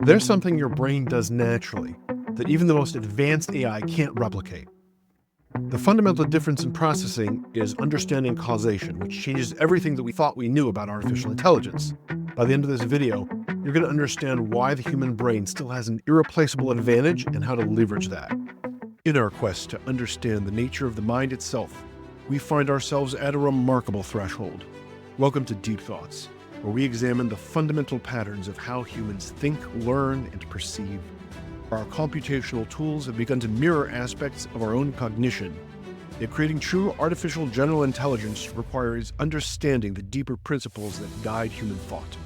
There's something your brain does naturally that even the most advanced AI can't replicate. The fundamental difference in processing is understanding causation, which changes everything that we thought we knew about artificial intelligence. By the end of this video, you're going to understand why the human brain still has an irreplaceable advantage and how to leverage that. In our quest to understand the nature of the mind itself, we find ourselves at a remarkable threshold. Welcome to Deep Thoughts, where we examine the fundamental patterns of how humans think, learn, and perceive. Our computational tools have begun to mirror aspects of our own cognition. Yet creating true artificial general intelligence requires understanding the deeper principles that guide human thought.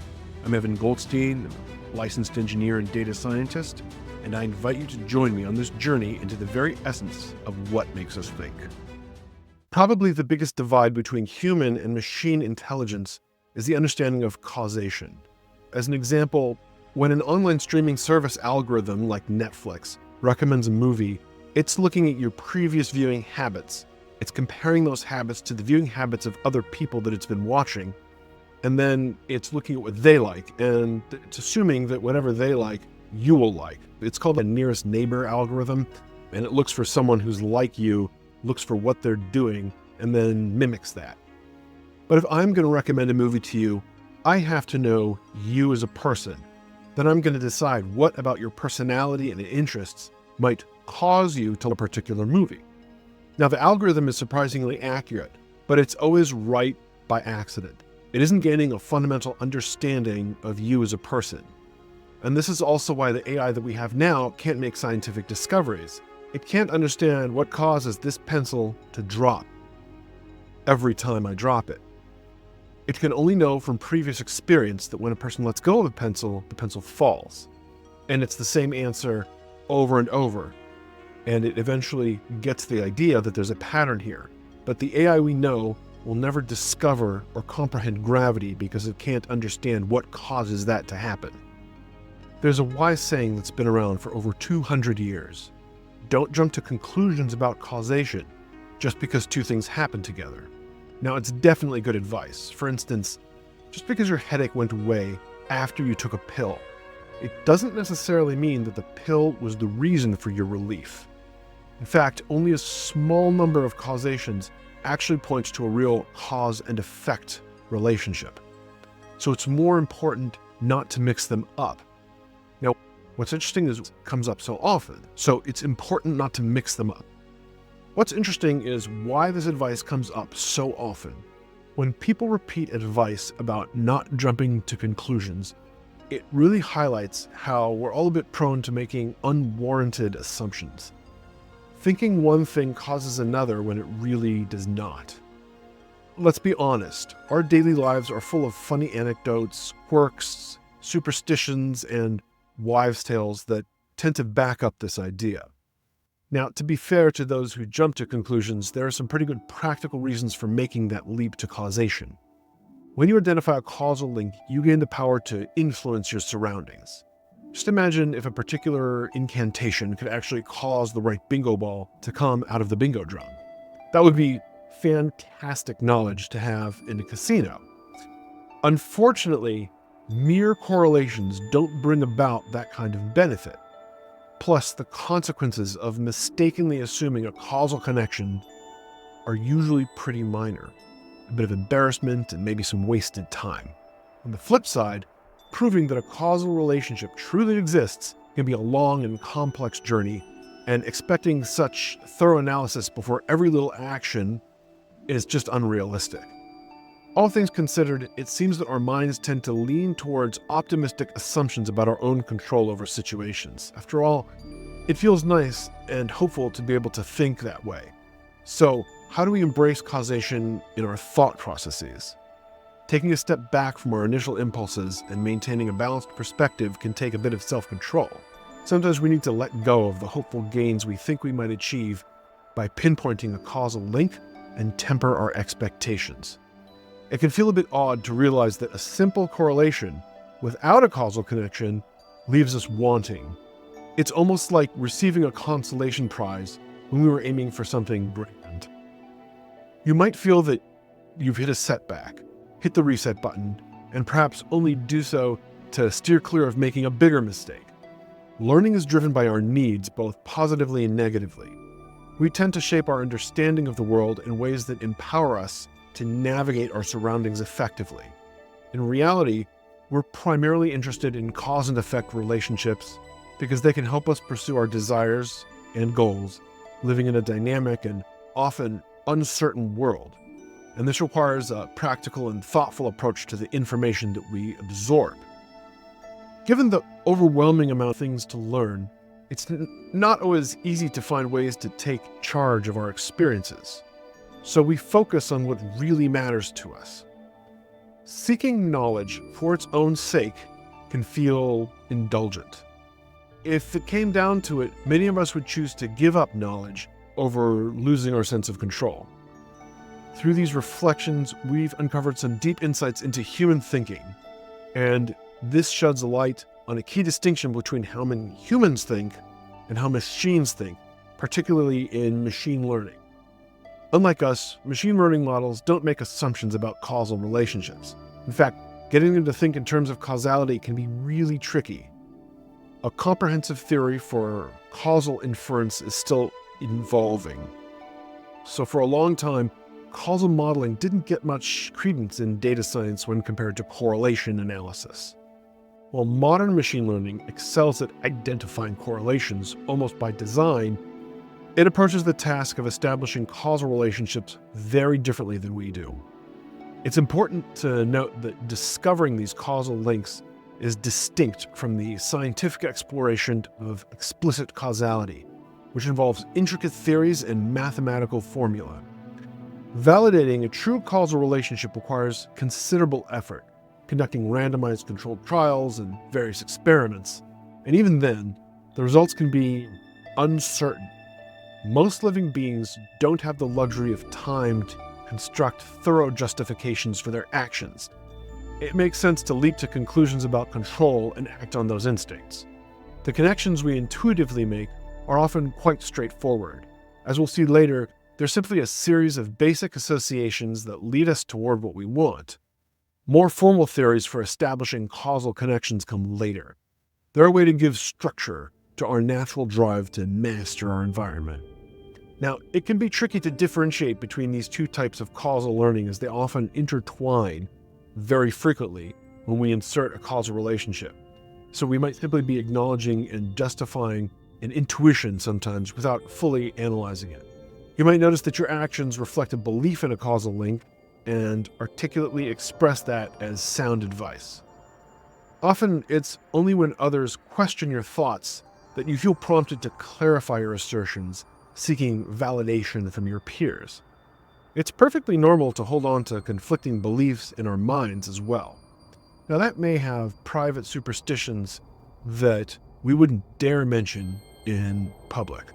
I'm Evan Goldstein, a licensed engineer and data scientist, and I invite you to join me on this journey into the very essence of what makes us think. Probably the biggest divide between human and machine intelligence is the understanding of causation. As an example, when an online streaming service algorithm like Netflix recommends a movie, it's looking at your previous viewing habits. It's comparing those habits to the viewing habits of other people that it's been watching, and then it's looking at what they like, and it's assuming that whatever they like, you will like. It's called the nearest neighbor algorithm, and it looks for someone who's like you, looks for what they're doing, and then mimics that. But if I'm going to recommend a movie to you, I have to know you as a person. Then I'm going to decide what about your personality and interests might cause you to a particular movie. Now, the algorithm is surprisingly accurate, but it's always right by accident. It isn't gaining a fundamental understanding of you as a person. And this is also why the AI that we have now can't make scientific discoveries. It can't understand what causes this pencil to drop every time I drop it. It can only know from previous experience that when a person lets go of the pencil falls. And it's the same answer over and over. And it eventually gets the idea that there's a pattern here. But the AI we know will never discover or comprehend gravity because it can't understand what causes that to happen. There's a wise saying that's been around for over 200 years. Don't jump to conclusions about causation just because two things happen together. Now, it's definitely good advice. For instance, just because your headache went away after you took a pill, it doesn't necessarily mean that the pill was the reason for your relief. In fact, only a small number of causations actually points to a real cause and effect relationship. So it's more important not to mix them up. Now, what's interesting is it comes up so often, so it's important not to mix them up. What's interesting is why this advice comes up so often. When people repeat advice about not jumping to conclusions, it really highlights how we're all a bit prone to making unwarranted assumptions. Thinking one thing causes another when it really does not. Let's be honest, our daily lives are full of funny anecdotes, quirks, superstitions, and wives' tales that tend to back up this idea. Now, to be fair to those who jump to conclusions, there are some pretty good practical reasons for making that leap to causation. When you identify a causal link, you gain the power to influence your surroundings. Just imagine if a particular incantation could actually cause the right bingo ball to come out of the bingo drum. That would be fantastic knowledge to have in a casino. Unfortunately, mere correlations don't bring about that kind of benefit. Plus, the consequences of mistakenly assuming a causal connection are usually pretty minor. A bit of embarrassment and maybe some wasted time. On the flip side, proving that a causal relationship truly exists can be a long and complex journey, and expecting such thorough analysis before every little action is just unrealistic. All things considered, it seems that our minds tend to lean towards optimistic assumptions about our own control over situations. After all, it feels nice and hopeful to be able to think that way. So, how do we embrace causation in our thought processes? Taking a step back from our initial impulses and maintaining a balanced perspective can take a bit of self-control. Sometimes we need to let go of the hopeful gains we think we might achieve by pinpointing a causal link and temper our expectations. It can feel a bit odd to realize that a simple correlation without a causal connection leaves us wanting. It's almost like receiving a consolation prize when we were aiming for something grand. You might feel that you've hit a setback, hit the reset button, and perhaps only do so to steer clear of making a bigger mistake. Learning is driven by our needs, both positively and negatively. We tend to shape our understanding of the world in ways that empower us to navigate our surroundings effectively. In reality, we're primarily interested in cause and effect relationships because they can help us pursue our desires and goals, living in a dynamic and often uncertain world. And this requires a practical and thoughtful approach to the information that we absorb. Given the overwhelming amount of things to learn, it's not always easy to find ways to take charge of our experiences. So we focus on what really matters to us. Seeking knowledge for its own sake can feel indulgent. If it came down to it, many of us would choose to give up knowledge over losing our sense of control. Through these reflections, we've uncovered some deep insights into human thinking, and this sheds a light on a key distinction between how many humans think and how machines think, particularly in machine learning. Unlike us, machine learning models don't make assumptions about causal relationships. In fact, getting them to think in terms of causality can be really tricky. A comprehensive theory for causal inference is still evolving. So for a long time, causal modeling didn't get much credence in data science when compared to correlation analysis. While modern machine learning excels at identifying correlations almost by design, it approaches the task of establishing causal relationships very differently than we do. It's important to note that discovering these causal links is distinct from the scientific exploration of explicit causality, which involves intricate theories and mathematical formula. Validating a true causal relationship requires considerable effort, conducting randomized controlled trials and various experiments, and even then, the results can be uncertain. Most living beings don't have the luxury of time to construct thorough justifications for their actions. It makes sense to leap to conclusions about control and act on those instincts. The connections we intuitively make are often quite straightforward. As we'll see later, they're simply a series of basic associations that lead us toward what we want. More formal theories for establishing causal connections come later. They're a way to give structure to our natural drive to master our environment. Now, it can be tricky to differentiate between these two types of causal learning as they often intertwine very frequently when we insert a causal relationship. So we might simply be acknowledging and justifying an intuition sometimes without fully analyzing it. You might notice that your actions reflect a belief in a causal link and articulately express that as sound advice. Often, it's only when others question your thoughts that you feel prompted to clarify your assertions, seeking validation from your peers. It's perfectly normal to hold on to conflicting beliefs in our minds as well. Now, that may have private superstitions that we wouldn't dare mention in public.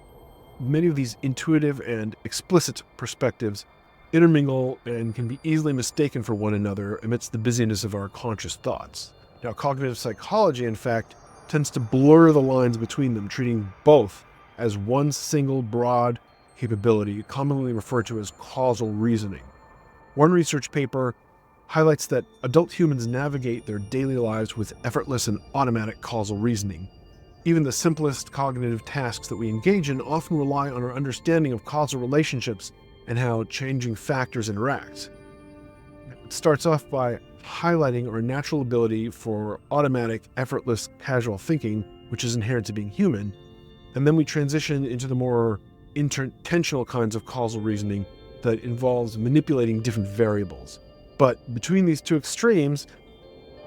Many of these intuitive and explicit perspectives intermingle and can be easily mistaken for one another amidst the busyness of our conscious thoughts. Now, cognitive psychology, in fact, tends to blur the lines between them, treating both as one single broad capability, commonly referred to as causal reasoning. One research paper highlights that adult humans navigate their daily lives with effortless and automatic causal reasoning. Even the simplest cognitive tasks that we engage in often rely on our understanding of causal relationships and how changing factors interact. It starts off by highlighting our natural ability for automatic, effortless, casual thinking, which is inherent to being human, and then we transition into the more intentional kinds of causal reasoning that involves manipulating different variables. But between these two extremes,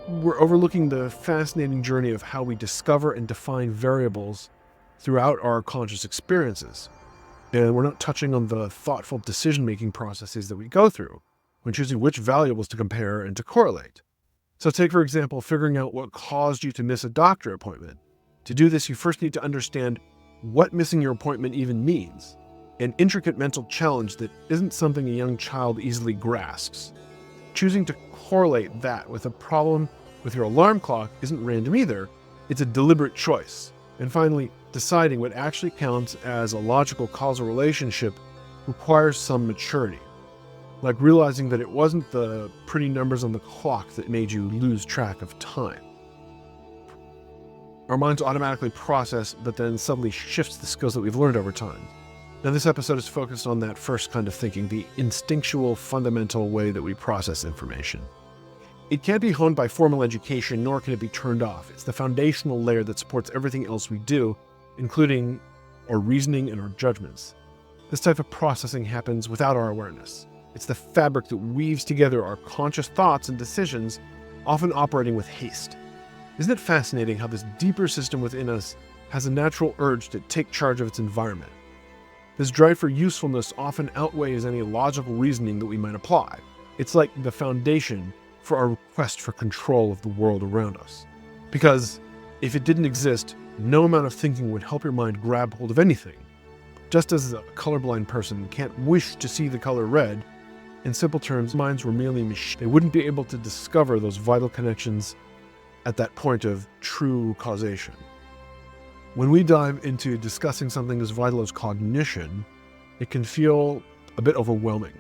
we're overlooking the fascinating journey of how we discover and define variables throughout our conscious experiences. And we're not touching on the thoughtful decision-making processes that we go through when choosing which variables to compare and to correlate. So take, for example, figuring out what caused you to miss a doctor appointment. To do this, you first need to understand what missing your appointment even means, an intricate mental challenge that isn't something a young child easily grasps. Choosing to correlate that with a problem with your alarm clock isn't random either, it's a deliberate choice. And finally, deciding what actually counts as a logical causal relationship requires some maturity, like realizing that it wasn't the pretty numbers on the clock that made you lose track of time. our minds automatically process, but then suddenly shifts the skills that we've learned over time. Now, this episode is focused on that first kind of thinking, the instinctual, fundamental way that we process information. It can't be honed by formal education, nor can it be turned off. It's the foundational layer that supports everything else we do, including our reasoning and our judgments. This type of processing happens without our awareness. It's the fabric that weaves together our conscious thoughts and decisions, often operating with haste. Isn't it fascinating how this deeper system within us has a natural urge to take charge of its environment? This drive for usefulness often outweighs any logical reasoning that we might apply. It's like the foundation for our quest for control of the world around us. Because if it didn't exist, no amount of thinking would help your mind grab hold of anything. Just as a colorblind person can't wish to see the color red, in simple terms, minds were merely machines. They wouldn't be able to discover those vital connections at that point of true causation. When we dive into discussing something as vital as cognition, it can feel a bit overwhelming.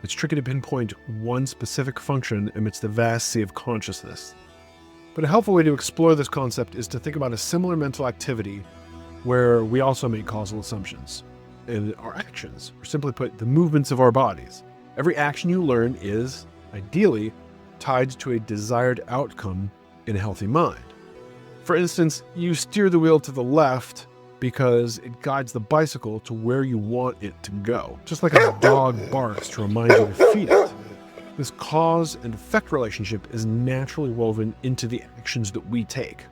It's tricky to pinpoint one specific function amidst the vast sea of consciousness. But a helpful way to explore this concept is to think about a similar mental activity where we also make causal assumptions in our actions, or simply put, the movements of our bodies. Every action you learn is, ideally, tied to a desired outcome in a healthy mind. For instance, you steer the wheel to the left because it guides the bicycle to where you want it to go, just like a dog barks to remind you to feed it. This cause and effect relationship is naturally woven into the actions that we take.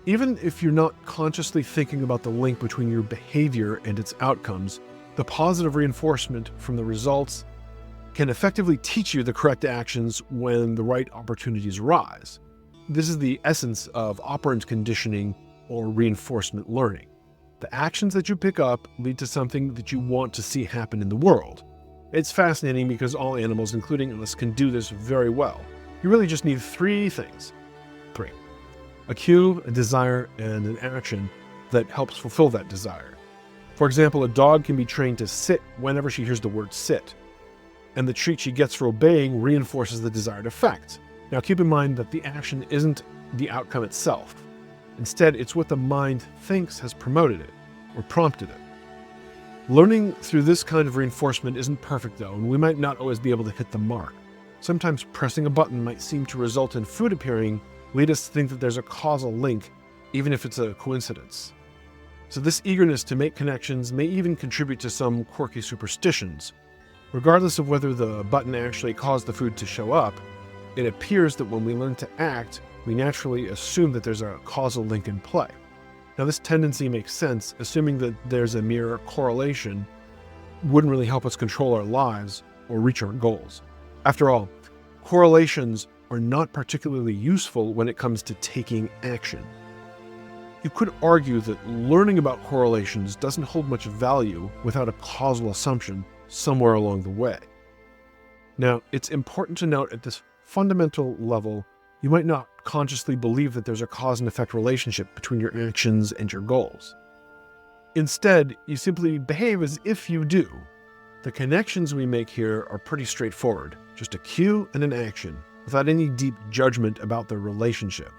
Even if you're not consciously thinking about the link between your behavior and its outcomes, the positive reinforcement from the results can effectively teach you the correct actions when the right opportunities arise. This is the essence of operant conditioning or reinforcement learning. The actions that you pick up lead to something that you want to see happen in the world. It's fascinating because all animals, including us, can do this very well. You really just need three things. A cue, a desire, and an action that helps fulfill that desire. For example, a dog can be trained to sit whenever she hears the word sit, and the treat she gets for obeying reinforces the desired effect. Now keep in mind that the action isn't the outcome itself. Instead, it's what the mind thinks has promoted it or prompted it. Learning through this kind of reinforcement isn't perfect though, and we might not always be able to hit the mark. Sometimes pressing a button might seem to result in food appearing, lead us to think that there's a causal link, even if it's a coincidence. So this eagerness to make connections may even contribute to some quirky superstitions. Regardless of whether the button actually caused the food to show up, it appears that when we learn to act, we naturally assume that there's a causal link in play. Now this tendency makes sense, assuming that there's a mere correlation wouldn't really help us control our lives or reach our goals. After all, correlations are not particularly useful when it comes to taking action. You could argue that learning about correlations doesn't hold much value without a causal assumption somewhere along the way. Now, it's important to note at this fundamental level, you might not consciously believe that there's a cause and effect relationship between your actions and your goals. Instead, you simply behave as if you do. The connections we make here are pretty straightforward, just a cue and an action, without any deep judgment about their relationship.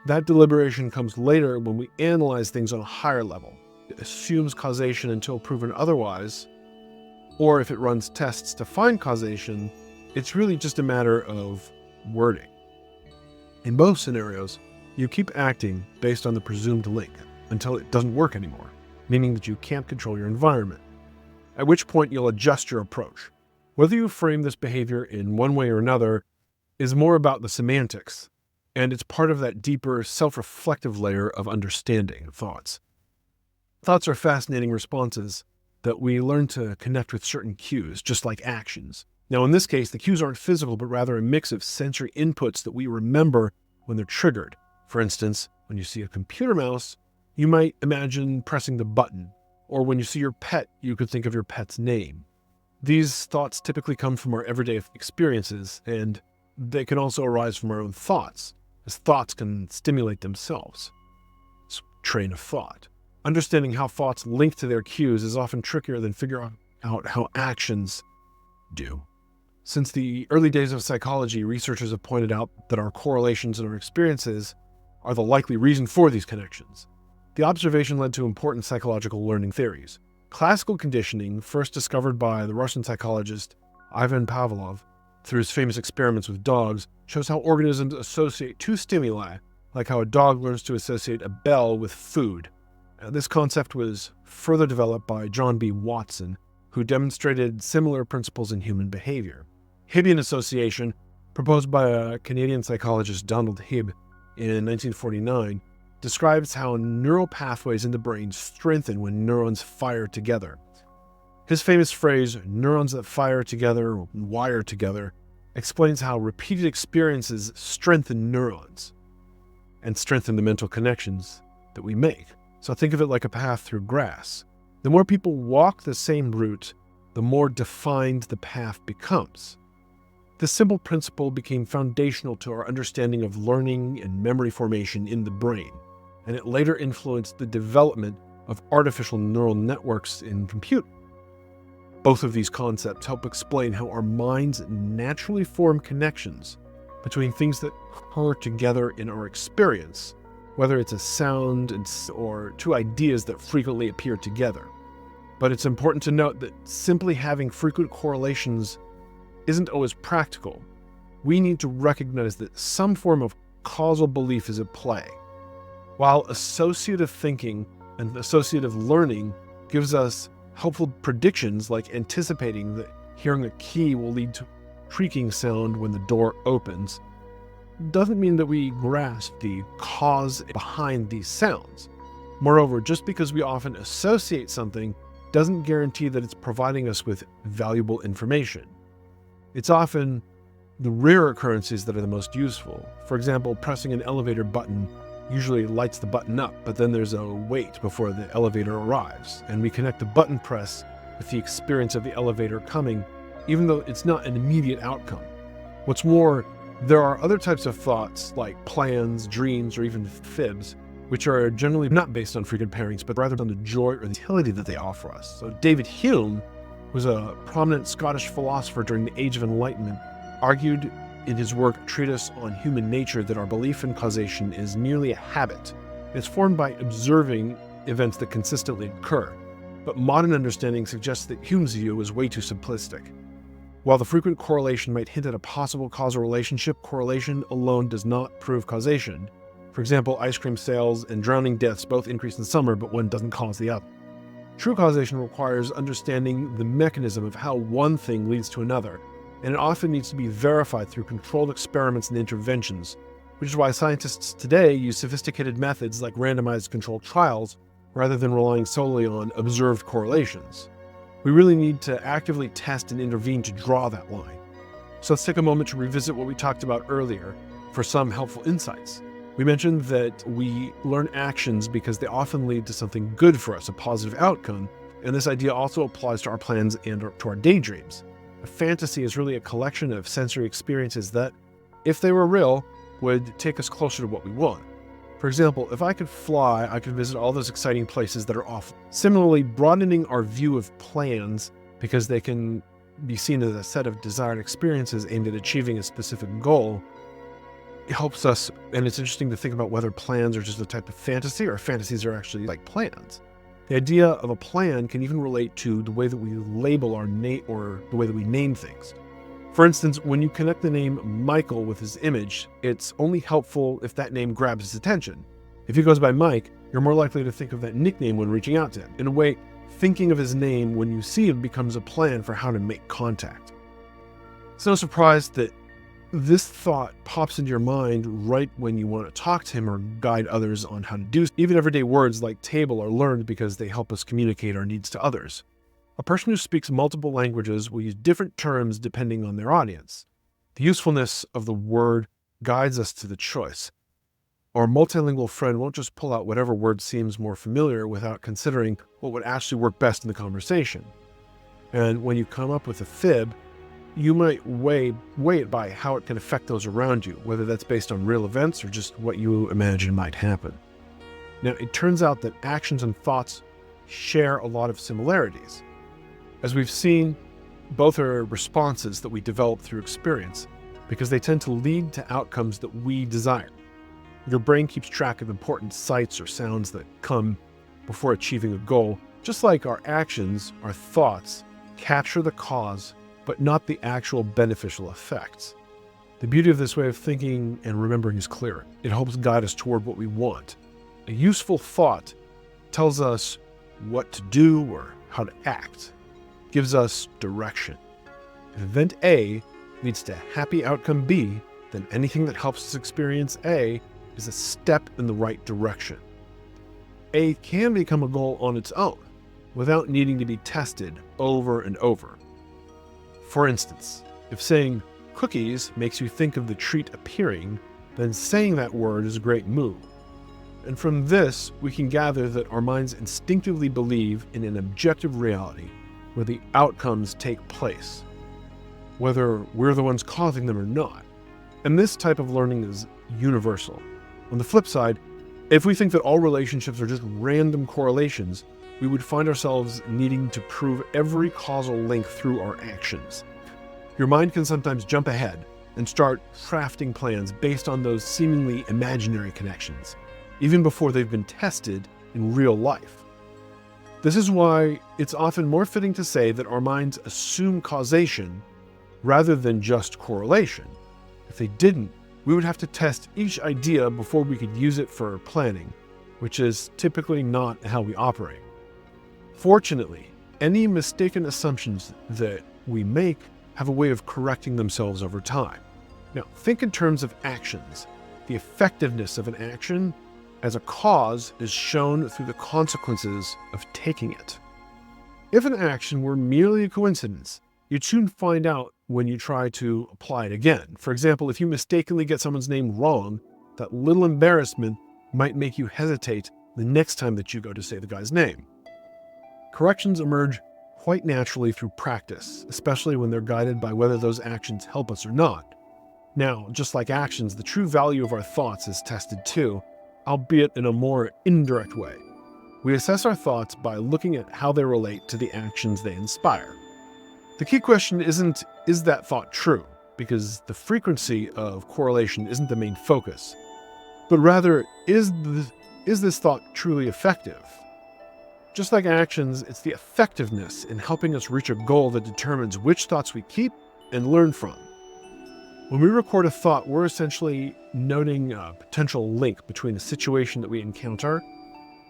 That deliberation comes later when we analyze things on a higher level. It assumes causation until proven otherwise, or if it runs tests to find causation, it's really just a matter of wording. In both scenarios, you keep acting based on the presumed link until it doesn't work anymore, meaning that you can't control your environment, at which point you'll adjust your approach. Whether you frame this behavior in one way or another is more about the semantics, and it's part of that deeper self-reflective layer of understanding thoughts. Thoughts are fascinating responses that we learn to connect with certain cues, just like actions. Now, in this case, the cues aren't physical, but rather a mix of sensory inputs that we remember when they're triggered. For instance, when you see a computer mouse, you might imagine pressing the button, or when you see your pet, you could think of your pet's name. These thoughts typically come from our everyday experiences, and they can also arise from our own thoughts, as thoughts can stimulate themselves. It's a train of thought. Understanding how thoughts link to their cues is often trickier than figuring out how actions do. Since the early days of psychology, researchers have pointed out that our correlations and our experiences are the likely reason for these connections. The observation led to important psychological learning theories. Classical conditioning, first discovered by the Russian psychologist Ivan Pavlov through his famous experiments with dogs, shows how organisms associate two stimuli, like how a dog learns to associate a bell with food. This concept was further developed by John B. Watson, who demonstrated similar principles in human behavior. Hibbian association, proposed by a Canadian psychologist Donald Hibb in 1949, describes how neural pathways in the brain strengthen when neurons fire together. His famous phrase, "neurons that fire together, wire together," explains how repeated experiences strengthen neurons and strengthen the mental connections that we make. So think of it like a path through grass. The more people walk the same route, the more defined the path becomes. This simple principle became foundational to our understanding of learning and memory formation in the brain, and it later influenced the development of artificial neural networks in computing. Both of these concepts help explain how our minds naturally form connections between things that occur together in our experience, whether it's a sound or two ideas that frequently appear together. But it's important to note that simply having frequent correlations isn't always practical. We need to recognize that some form of causal belief is at play. While associative thinking and associative learning gives us helpful predictions like anticipating that hearing a key will lead to a creaking sound when the door opens, doesn't mean that we grasp the cause behind these sounds. Moreover, just because we often associate something doesn't guarantee that it's providing us with valuable information. It's often the rare occurrences that are the most useful. For example, pressing an elevator button usually lights the button up, but then there's a wait before the elevator arrives, and we connect the button press with the experience of the elevator coming, even though it's not an immediate outcome. What's more, there are other types of thoughts like plans, dreams, or even fibs, which are generally not based on frequent pairings, but rather on the joy or the utility that they offer us. So David Hume was a prominent Scottish philosopher during the Age of Enlightenment, argued in his work Treatise on Human Nature that our belief in causation is merely a habit. It's formed by observing events that consistently occur. But modern understanding suggests that Hume's view is way too simplistic. While the frequent correlation might hint at a possible causal relationship, correlation alone does not prove causation. For example, ice cream sales and drowning deaths both increase in summer, but one doesn't cause the other. True causation requires understanding the mechanism of how one thing leads to another, and it often needs to be verified through controlled experiments and interventions, which is why scientists today use sophisticated methods like randomized controlled trials rather than relying solely on observed correlations. We really need to actively test and intervene to draw that line. So let's take a moment to revisit what we talked about earlier for some helpful insights. We mentioned that we learn actions because they often lead to something good for us, a positive outcome, and this idea also applies to our plans and to our daydreams. A fantasy is really a collection of sensory experiences that, if they were real, would take us closer to what we want. For example, if I could fly, I could visit all those exciting places that are awful. Similarly, broadening our view of plans because they can be seen as a set of desired experiences aimed at achieving a specific goal helps us, and it's interesting to think about whether plans are just a type of fantasy or fantasies are actually like plans. The idea of a plan can even relate to the way that we label our name or the way that we name things. For instance, when you connect the name Michael with his image, it's only helpful if that name grabs his attention. If he goes by Mike, you're more likely to think of that nickname when reaching out to him. In a way, thinking of his name when you see him becomes a plan for how to make contact. It's no surprise that this thought pops into your mind right when you want to talk to him or guide others on how to do so. Even everyday words like table are learned because they help us communicate our needs to others. A person who speaks multiple languages will use different terms depending on their audience. The usefulness of the word guides us to the choice. Our multilingual friend won't just pull out whatever word seems more familiar without considering what would actually work best in the conversation. And when you come up with a fib, you might weigh it by how it can affect those around you, whether that's based on real events or just what you imagine might happen. Now, it turns out that actions and thoughts share a lot of similarities. As we've seen, both are responses that we develop through experience because they tend to lead to outcomes that we desire. Your brain keeps track of important sights or sounds that come before achieving a goal. Just like our actions, our thoughts capture the cause, but not the actual beneficial effects. The beauty of this way of thinking and remembering is clear. It helps guide us toward what we want. A useful thought tells us what to do or how to act, gives us direction. If event A leads to happy outcome B, then anything that helps us experience A is a step in the right direction. A can become a goal on its own, without needing to be tested over and over. For instance, if saying cookies makes you think of the treat appearing, then saying that word is a great move. And from this, we can gather that our minds instinctively believe in an objective reality where the outcomes take place, whether we're the ones causing them or not. And this type of learning is universal. On the flip side, if we think that all relationships are just random correlations, we would find ourselves needing to prove every causal link through our actions. Your mind can sometimes jump ahead and start crafting plans based on those seemingly imaginary connections, even before they've been tested in real life. This is why it's often more fitting to say that our minds assume causation rather than just correlation. If they didn't, we would have to test each idea before we could use it for planning, which is typically not how we operate. Fortunately, any mistaken assumptions that we make have a way of correcting themselves over time. Now, think in terms of actions. The effectiveness of an action as a cause is shown through the consequences of taking it. If an action were merely a coincidence, you'd soon find out when you try to apply it again. For example, if you mistakenly get someone's name wrong, that little embarrassment might make you hesitate the next time that you go to say the guy's name. Corrections emerge quite naturally through practice, especially when they're guided by whether those actions help us or not. Now, just like actions, the true value of our thoughts is tested too, albeit in a more indirect way. We assess our thoughts by looking at how they relate to the actions they inspire. The key question isn't, is that thought true? Because the frequency of correlation isn't the main focus, but rather, is this thought truly effective? Just like actions, it's the effectiveness in helping us reach a goal that determines which thoughts we keep and learn from. When we record a thought, we're essentially noting a potential link between the situation that we encounter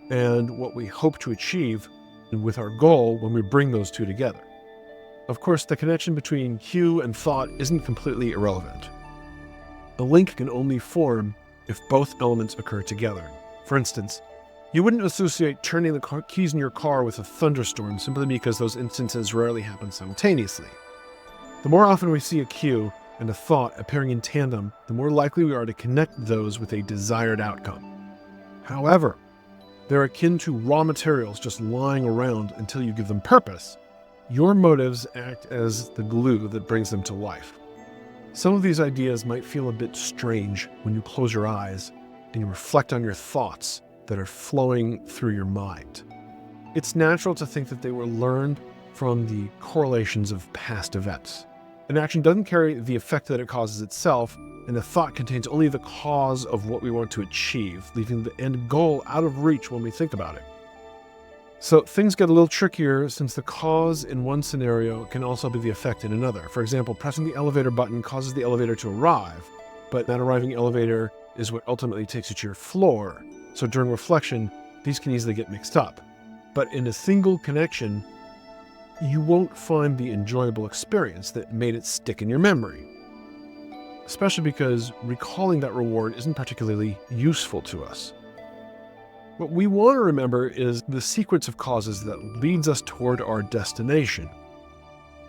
and what we hope to achieve with our goal when we bring those two together. Of course, the connection between cue and thought isn't completely irrelevant. A link can only form if both elements occur together. For instance, you wouldn't associate turning the keys in your car with a thunderstorm simply because those instances rarely happen simultaneously. The more often we see a cue and a thought appearing in tandem, the more likely we are to connect those with a desired outcome. However, they're akin to raw materials just lying around until you give them purpose. Your motives act as the glue that brings them to life. Some of these ideas might feel a bit strange when you close your eyes and you reflect on your thoughts that are flowing through your mind. It's natural to think that they were learned from the correlations of past events. An action doesn't carry the effect that it causes itself, and the thought contains only the cause of what we want to achieve, leaving the end goal out of reach when we think about it. So things get a little trickier since the cause in one scenario can also be the effect in another. For example, pressing the elevator button causes the elevator to arrive, but that arriving elevator is what ultimately takes you to your floor. So during reflection, these can easily get mixed up. But in a single connection, you won't find the enjoyable experience that made it stick in your memory. Especially because recalling that reward isn't particularly useful to us. What we want to remember is the sequence of causes that leads us toward our destination.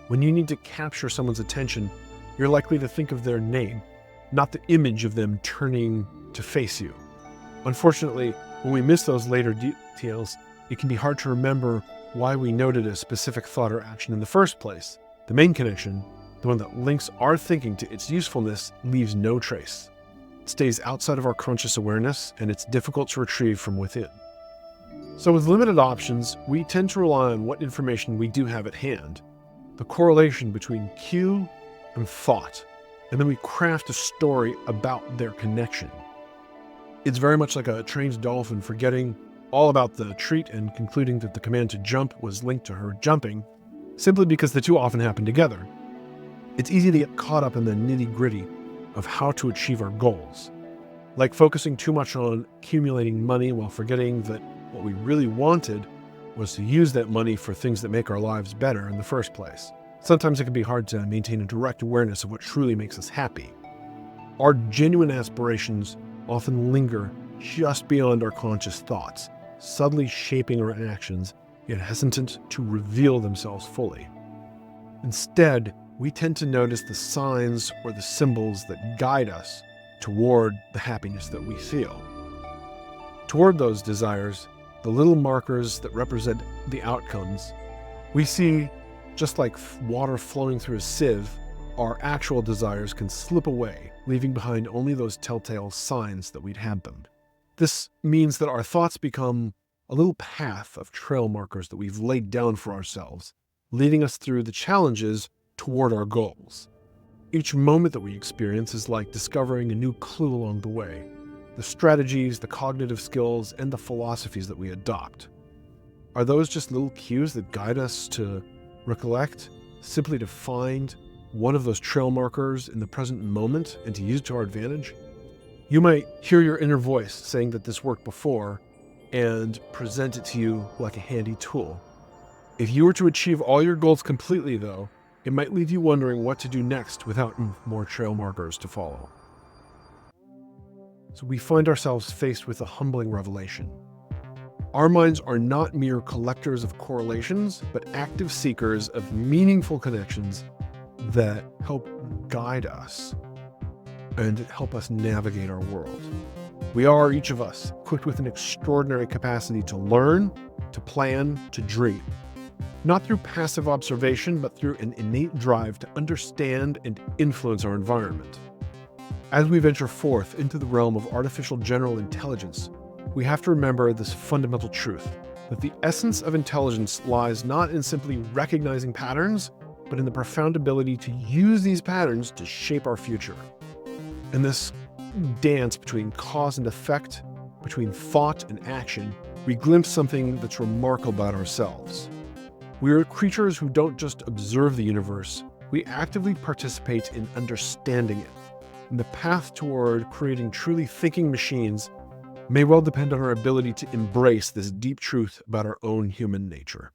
When you need to capture someone's attention, you're likely to think of their name, not the image of them turning to face you. Unfortunately, when we miss those later details, it can be hard to remember why we noted a specific thought or action in the first place. The main connection, the one that links our thinking to its usefulness, leaves no trace. It stays outside of our conscious awareness, and it's difficult to retrieve from within. So with limited options, we tend to rely on what information we do have at hand, the correlation between cue and thought, and then we craft a story about their connection. It's very much like a trained dolphin forgetting all about the treat and concluding that the command to jump was linked to her jumping, simply because the two often happen together. It's easy to get caught up in the nitty-gritty of how to achieve our goals, like focusing too much on accumulating money while forgetting that what we really wanted was to use that money for things that make our lives better in the first place. Sometimes it can be hard to maintain a direct awareness of what truly makes us happy. Our genuine aspirations often linger just beyond our conscious thoughts, subtly shaping our actions, yet hesitant to reveal themselves fully. Instead, we tend to notice the signs or the symbols that guide us toward the happiness that we feel. Toward those desires, the little markers that represent the outcomes, we see, just like water flowing through a sieve, our actual desires can slip away, leaving behind only those telltale signs that we'd had them. This means that our thoughts become a little path of trail markers that we've laid down for ourselves, leading us through the challenges toward our goals. Each moment that we experience is like discovering a new clue along the way, the strategies, the cognitive skills, and the philosophies that we adopt. Are those just little cues that guide us to recollect, simply to find one of those trail markers in the present moment and to use to our advantage? You might hear your inner voice saying that this worked before and present it to you like a handy tool. If you were to achieve all your goals completely, though, it might leave you wondering what to do next without more trail markers to follow. So we find ourselves faced with a humbling revelation. Our minds are not mere collectors of correlations, but active seekers of meaningful connections that help guide us and help us navigate our world. We are, each of us, equipped with an extraordinary capacity to learn, to plan, to dream. Not through passive observation, but through an innate drive to understand and influence our environment. As we venture forth into the realm of artificial general intelligence, we have to remember this fundamental truth, that the essence of intelligence lies not in simply recognizing patterns, but in the profound ability to use these patterns to shape our future. In this dance between cause and effect, between thought and action, we glimpse something that's remarkable about ourselves. We are creatures who don't just observe the universe, we actively participate in understanding it. And the path toward creating truly thinking machines may well depend on our ability to embrace this deep truth about our own human nature.